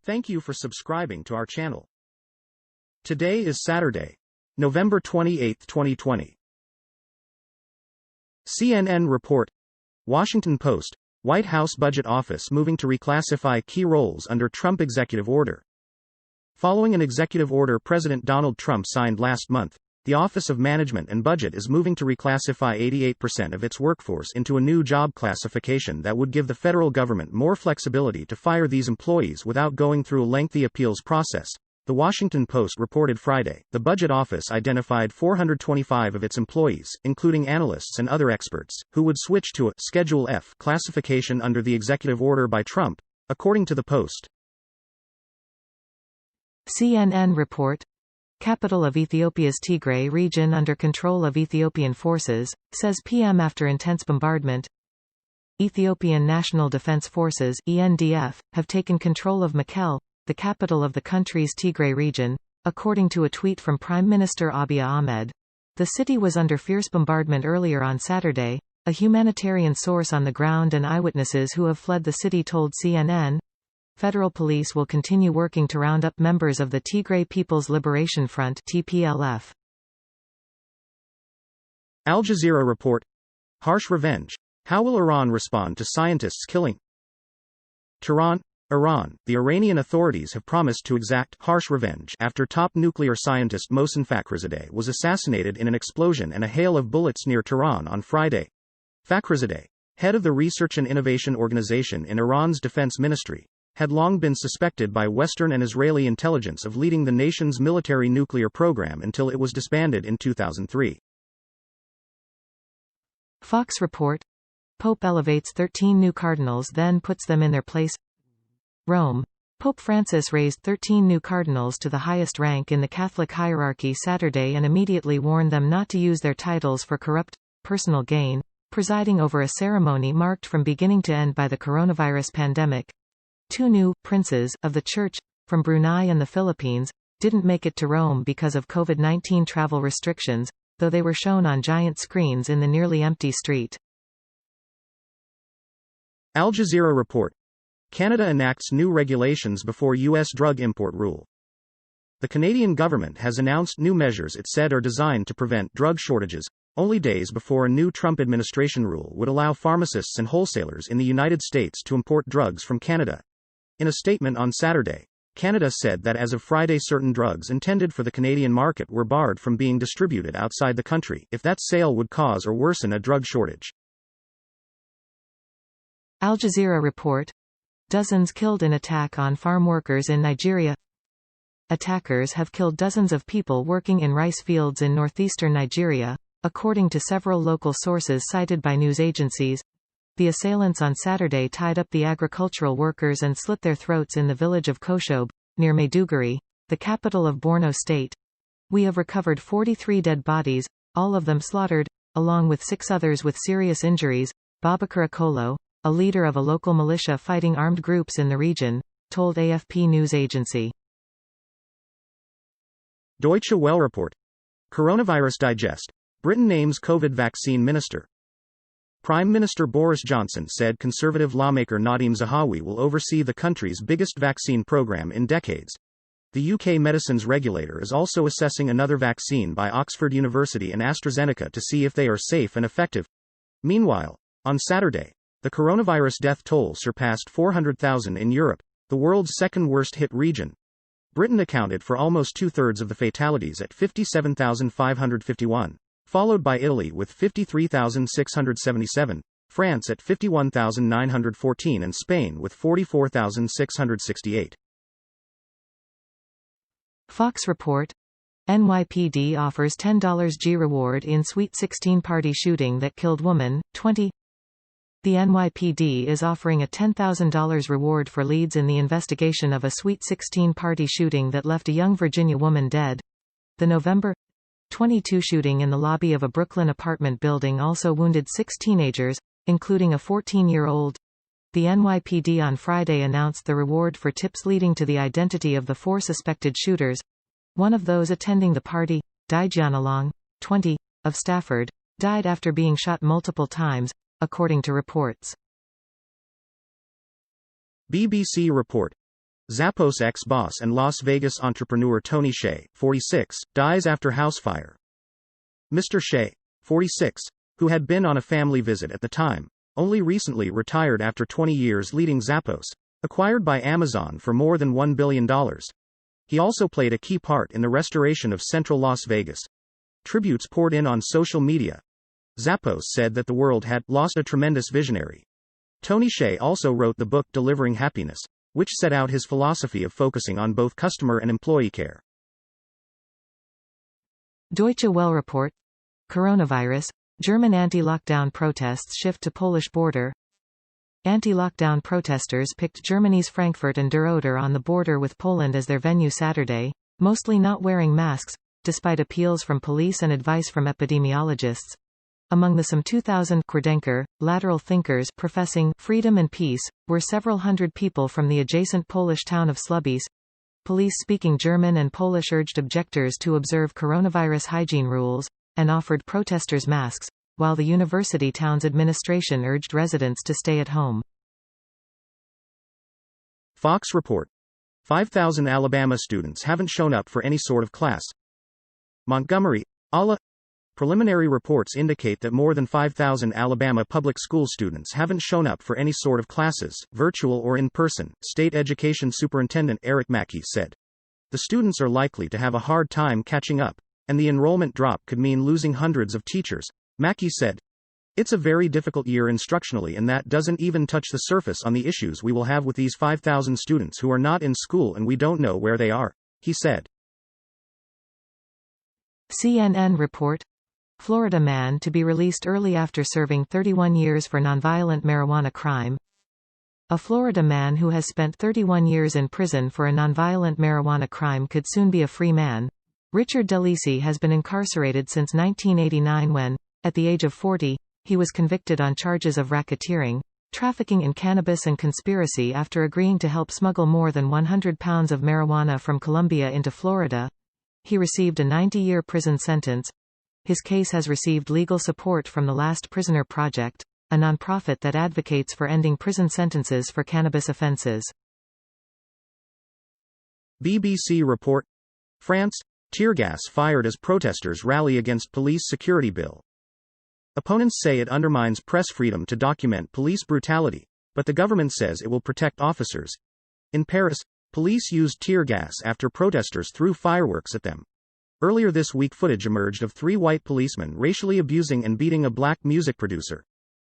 Thank you for subscribing to our channel. Today is Saturday, November 28, 2020. CNN report. Washington Post. White House Budget Office moving to reclassify key roles under Trump executive order. Following an executive order President Donald Trump signed last month, the Office of Management and Budget is moving to reclassify 88% of its workforce into a new job classification that would give the federal government more flexibility to fire these employees without going through a lengthy appeals process, the Washington Post reported Friday. The Budget Office identified 425 of its employees, including analysts and other experts, who would switch to a Schedule F classification under the executive order by Trump, according to the Post. CNN report. Capital of Ethiopia's Tigre region under control of Ethiopian forces, says PM after intense bombardment. Ethiopian National Defense Forces (ENDF) have taken control of Mekelle, the capital of the country's Tigray region, according to a tweet from Prime Minister Abiy Ahmed. The city was under fierce bombardment earlier on Saturday, a humanitarian source on the ground and eyewitnesses who have fled the city told CNN. Federal police will continue working to round up members of the Tigray People's Liberation Front (TPLF). Al Jazeera report. Harsh revenge. How will Iran respond to scientists' killing? Tehran, Iran. The Iranian authorities have promised to exact harsh revenge after top nuclear scientist Mohsen Fakhrizadeh was assassinated in an explosion and a hail of bullets near Tehran on Friday. Fakhrizadeh, head of the Research and Innovation Organization in Iran's defense ministry, had long been suspected by Western and Israeli intelligence of leading the nation's military nuclear program until it was disbanded in 2003. Fox report. Pope elevates 13 new cardinals then puts them in their place. Rome. Pope Francis raised 13 new cardinals to the highest rank in the Catholic hierarchy Saturday and immediately warned them not to use their titles for corrupt, personal gain, presiding over a ceremony marked from beginning to end by the coronavirus pandemic. Two new princes of the Church, from Brunei and the Philippines, didn't make it to Rome because of COVID-19 travel restrictions, though they were shown on giant screens in the nearly empty street. Al Jazeera report. Canada enacts new regulations before U.S. drug import rule. The Canadian government has announced new measures it said are designed to prevent drug shortages, only days before a new Trump administration rule would allow pharmacists and wholesalers in the United States to import drugs from Canada. In a statement on Saturday, Canada said that as of Friday certain drugs intended for the Canadian market were barred from being distributed outside the country if that sale would cause or worsen a drug shortage. Al Jazeera report. Dozens killed in attack on farm workers in Nigeria. Attackers have killed dozens of people working in rice fields in northeastern Nigeria, according to several local sources cited by news agencies. The assailants on Saturday tied up the agricultural workers and slit their throats in the village of Koshobe, near Maiduguri, the capital of Borno State. We have recovered 43 dead bodies, all of them slaughtered, along with 6 others with serious injuries, Babakar Akolo, a leader of a local militia fighting armed groups in the region, told AFP news agency. Deutsche Welle report. Coronavirus digest. Britain names COVID vaccine minister. Prime Minister Boris Johnson said Conservative lawmaker Nadhim Zahawi will oversee the country's biggest vaccine program in decades. The UK medicines regulator is also assessing another vaccine by Oxford University and AstraZeneca to see if they are safe and effective. Meanwhile, on Saturday, the coronavirus death toll surpassed 400,000 in Europe, the world's second worst hit region. Britain accounted for almost two-thirds of the fatalities at 57,551. Followed by Italy with 53,677, France at 51,914 and Spain with 44,668. Fox report. NYPD offers $10 G reward in Sweet 16 party shooting that killed woman, 20. The NYPD is offering a $10,000 reward for leads in the investigation of a Sweet 16 party shooting that left a young Virginia woman dead. The November 22 shooting in the lobby of a Brooklyn apartment building also wounded 6 teenagers, including a 14-year-old. The NYPD on Friday announced the reward for tips leading to the identity of the 4 suspected shooters. One of those attending the party, Dijanalong, 20, of Stafford, died after being shot multiple times, according to reports. BBC report. Zappos ex-boss and Las Vegas entrepreneur Tony Hsieh, 46, dies after house fire. Mr. Hsieh, 46, who had been on a family visit at the time, only recently retired after 20 years leading Zappos, acquired by Amazon for more than $1 billion. He also played a key part in the restoration of central Las Vegas. Tributes poured in on social media. Zappos said that the world had lost a tremendous visionary. Tony Hsieh also wrote the book Delivering Happiness, which set out his philosophy of focusing on both customer and employee care. Deutsche Welle report. Coronavirus. German anti-lockdown protests shift to Polish border. Anti-lockdown protesters picked Germany's Frankfurt-an-der-Oder on the border with Poland as their venue Saturday, mostly not wearing masks, despite appeals from police and advice from epidemiologists. Among the some 2,000 Querdenker, lateral thinkers professing freedom and peace, were several hundred people from the adjacent Polish town of Słubice. Police speaking German and Polish urged objectors to observe coronavirus hygiene rules, and offered protesters masks, while the university town's administration urged residents to stay at home. Fox report. 5,000 Alabama students haven't shown up for any sort of class. Montgomery, Ala. Preliminary reports indicate that more than 5,000 Alabama public school students haven't shown up for any sort of classes, virtual or in person, State Education Superintendent Eric Mackey said. The students are likely to have a hard time catching up, and the enrollment drop could mean losing hundreds of teachers, Mackey said. It's a very difficult year instructionally, and that doesn't even touch the surface on the issues we will have with these 5,000 students who are not in school and we don't know where they are, he said. CNN report. Florida man to be released early after serving 31 years for nonviolent marijuana crime. A Florida man who has spent 31 years in prison for a nonviolent marijuana crime could soon be a free man. Richard DeLisi has been incarcerated since 1989 when, at the age of 40, he was convicted on charges of racketeering, trafficking in cannabis and conspiracy after agreeing to help smuggle more than 100 pounds of marijuana from Colombia into Florida. He received a 90-year prison sentence. His case has received legal support from the Last Prisoner Project, a nonprofit that advocates for ending prison sentences for cannabis offenses. BBC report. France. Tear gas fired as protesters rally against police security bill. Opponents say it undermines press freedom to document police brutality, but the government says it will protect officers. In Paris, police used tear gas after protesters threw fireworks at them. Earlier this week, footage emerged of 3 white policemen racially abusing and beating a black music producer.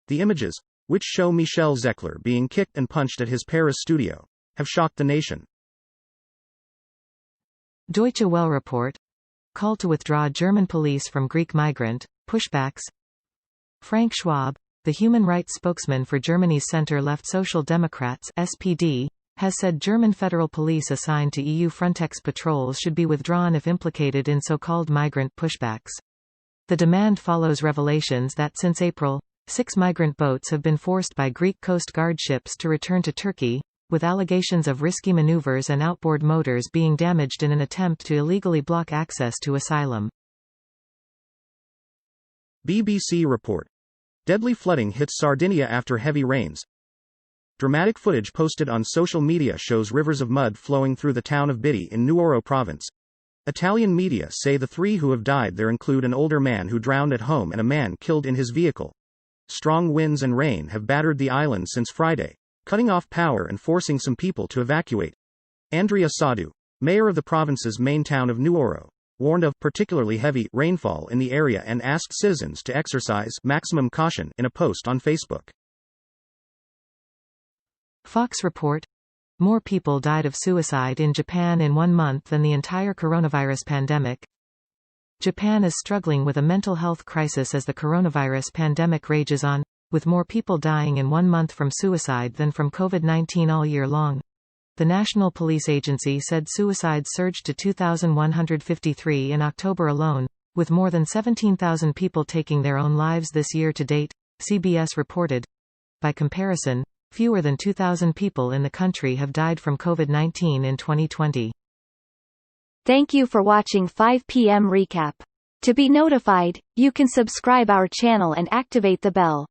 The images, which show Michel Zecler being kicked and punched at his Paris studio, have shocked the nation. Deutsche Welle report. Call to withdraw German police from Greek migrant, pushbacks. Frank Schwab, the human rights spokesman for Germany's center-left Social Democrats (SPD), has said German federal police assigned to EU Frontex patrols should be withdrawn if implicated in so-called migrant pushbacks. The demand follows revelations that since April, 6 migrant boats have been forced by Greek Coast Guard ships to return to Turkey, with allegations of risky maneuvers and outboard motors being damaged in an attempt to illegally block access to asylum. BBC report. Deadly flooding hits Sardinia after heavy rains. Dramatic footage posted on social media shows rivers of mud flowing through the town of Bidi in Nuoro province. Italian media say the 3 who have died there include an older man who drowned at home and a man killed in his vehicle. Strong winds and rain have battered the island since Friday, cutting off power and forcing some people to evacuate. Andrea Sadu, mayor of the province's main town of Nuoro, warned of particularly heavy rainfall in the area and asked citizens to exercise maximum caution in a post on Facebook. Fox report. More people died of suicide in Japan in 1 month than the entire coronavirus pandemic. Japan is struggling with a mental health crisis as the coronavirus pandemic rages on, with more people dying in 1 month from suicide than from COVID-19 all year long. The National Police Agency said suicides surged to 2,153 in October alone, with more than 17,000 people taking their own lives this year to date, CBS reported. By comparison, fewer than 2,000 people in the country have died from COVID-19 in 2020. Thank you for watching 5 p.m. Recap. To be notified, you can subscribe our channel and activate the bell.